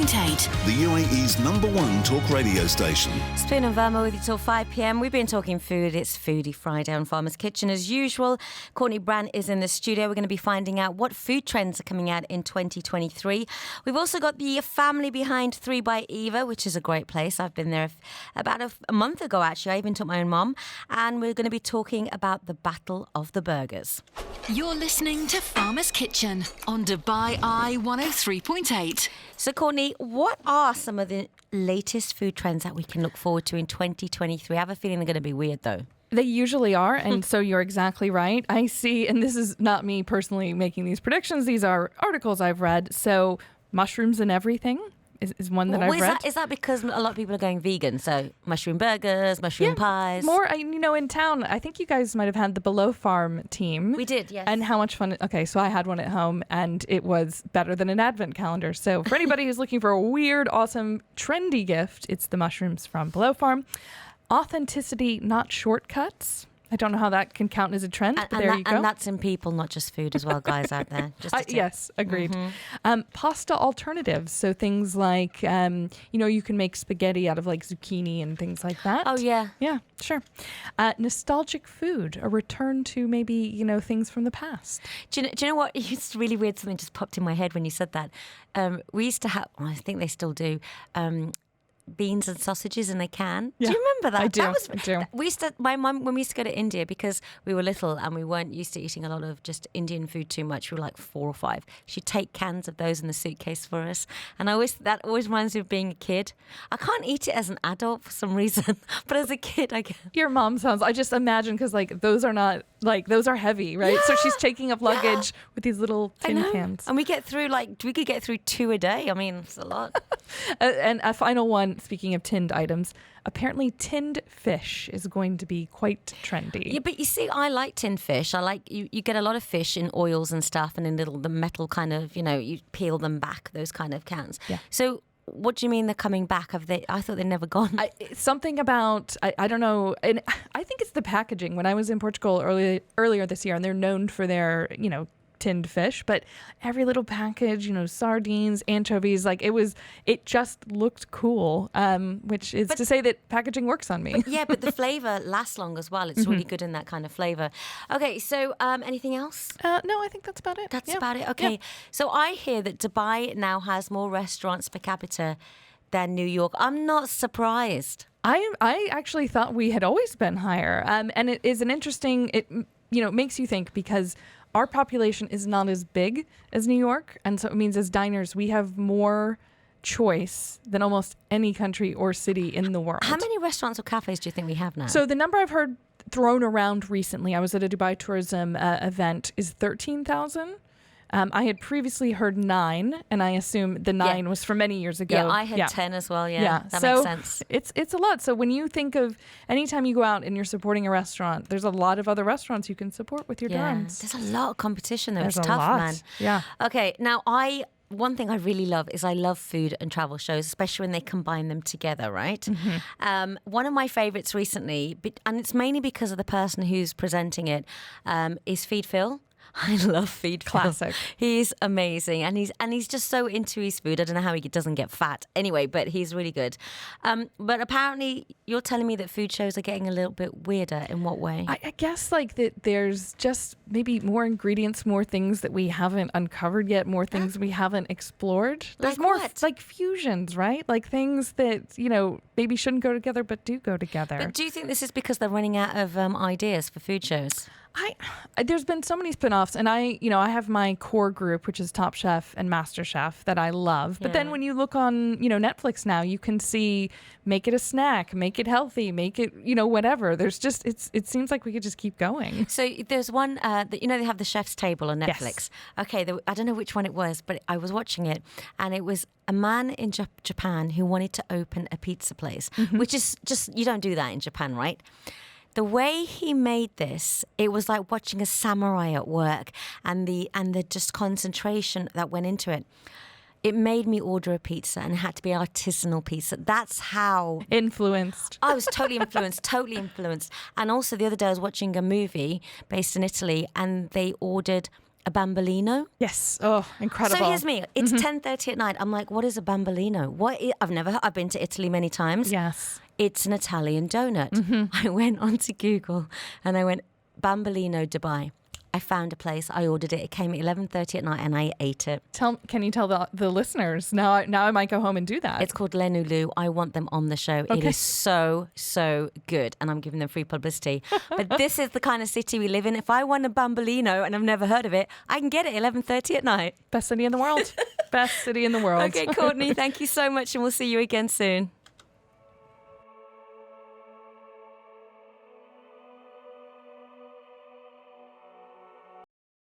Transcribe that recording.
The UAE's #1 talk radio station. Spoon and Verma with you till 5 p.m. We've been talking food. It's Foodie Friday on Farmer's Kitchen as usual. Courtney Brandt is in the studio. We're going to be finding out what food trends are coming out in 2023. We've also got the family behind 3 by Eva, which is a great place. I've been there about a month ago, actually. I even took my own mum. And we're going to be talking about the Battle of the Burgers. You're listening to Farmer's Kitchen on Dubai Eye 103.8. So, Courtney, what are some of the latest food trends that we can look forward to in 2023? I have a feeling they're going to be weird, though. They usually are, and so you're exactly right. I see, and this is not me personally making these predictions. These are articles I've read. So, mushrooms and everything is one that I've read. Is that because a lot of people are going vegan? So mushroom burgers, mushroom pies. More, in town, I think you guys might have had the Below Farm team. We did, yes. And how much fun. Okay, so I had one at home and it was better than an advent calendar. So for anybody who's looking for a weird, awesome, trendy gift, it's the mushrooms from Below Farm. Authenticity, not shortcuts. I don't know how that can count as a trend, but there you go. And that's in people, not just food as well, guys out there. Yes, agreed. Mm-hmm. Pasta alternatives. So things like, you can make spaghetti out of like zucchini and things like that. Oh, yeah. Yeah, sure. Nostalgic food, a return to maybe, things from the past. Do you know what? It's really weird. Something just popped in my head when you said that. We used to have, I think they still do, beans and sausages in a can. Yeah, do you remember that? I do. We used to, my mum, when we used to go to India, because we were little and we weren't used to eating a lot of just Indian food too much. We were like 4 or 5. She'd take cans of those in the suitcase for us. And that always reminds me of being a kid. I can't eat it as an adult for some reason, but as a kid, I can. Your mom sounds, I just imagine, because those are not, those are heavy, right? Yeah, so she's taking up luggage with these little tin cans. And we could get through 2 a day. I mean, it's a lot. And a final one, speaking of tinned items, apparently tinned fish is going to be quite trendy. Yeah, but you see, I like tinned fish. I like, you get a lot of fish in oils and stuff and in the metal kind of, you peel them back, those kind of cans. Yeah. So what do you mean they're coming back? I thought they'd never gone. Something about, I don't know, and I think it's the packaging. When I was in Portugal earlier this year, and they're known for their, tinned fish, but every little package, sardines, anchovies, it just looked cool, which is to say that packaging works on me. But the flavor lasts long as well. It's really good in that kind of flavor. Okay, so anything else? No, I think that's about it. That's about it. Okay, so I hear that Dubai now has more restaurants per capita than New York. I'm not surprised. I actually thought we had always been higher, and it is an interesting. It makes you think, because our population is not as big as New York, and so it means as diners we have more choice than almost any country or city in the world. How many restaurants or cafes do you think we have now? So the number I've heard thrown around recently, I was at a Dubai tourism event, is 13,000. I had previously heard 9, and I assume the 9 was from many years ago. Yeah, I had 10 as well. Yeah, that makes sense. It's a lot. So when you think of anytime you go out and you're supporting a restaurant, there's a lot of other restaurants you can support with your dirhams. There's a lot of competition though. There's it's a tough, lot. man. Yeah. Okay, now one thing I really love is I love food and travel shows, especially when they combine them together, right? Mm-hmm. One of my favorites recently, and it's mainly because of the person who's presenting it, is Feed Phil. I love Feed Phil. Classic. He's amazing, and he's just so into his food. I don't know how he doesn't get fat. Anyway, but he's really good. But apparently, you're telling me that food shows are getting a little bit weirder. In what way? I guess that there's just maybe more ingredients, more things that we haven't uncovered yet, more things we haven't explored. There's like more what? like fusions, right? Like things that maybe shouldn't go together but do go together. But do you think this is because they're running out of ideas for food shows? There's been so many spin-offs, and I have my core group, which is Top Chef and Master Chef, that I love. But then when you look on, Netflix now, you can see make it a snack, make it healthy, make it, whatever. There's just, it seems like we could just keep going. So there's one, they have the Chef's Table on Netflix. Yes. Okay, I don't know which one it was, but I was watching it, and it was a man in Japan who wanted to open a pizza place, which is just, you don't do that in Japan, right? The way he made this, it was like watching a samurai at work, and the just concentration that went into it. It made me order a pizza, and it had to be artisanal pizza. That's how influenced. I was totally influenced. And also the other day I was watching a movie based in Italy, and they ordered a bambolino. Yes. Oh, incredible. So here's me. It's 10:30 at night. I'm like, what is a bambolino? I've been to Italy many times. Yes. It's an Italian donut. I went onto Google and I went Bambolino Dubai. I found a place. I ordered it. It came at 11:30 at night, and I ate it. Can you tell the listeners? Now I might go home and do that. It's called Lenulu. I want them on the show. It is so good, and I'm giving them free publicity. But this is the kind of city we live in. If I want a Bambolino and I've never heard of it, I can get it at 11:30 at night. Best city in the world. Best city in the world. Okay, Courtney, thank you so much, and we'll see you again soon.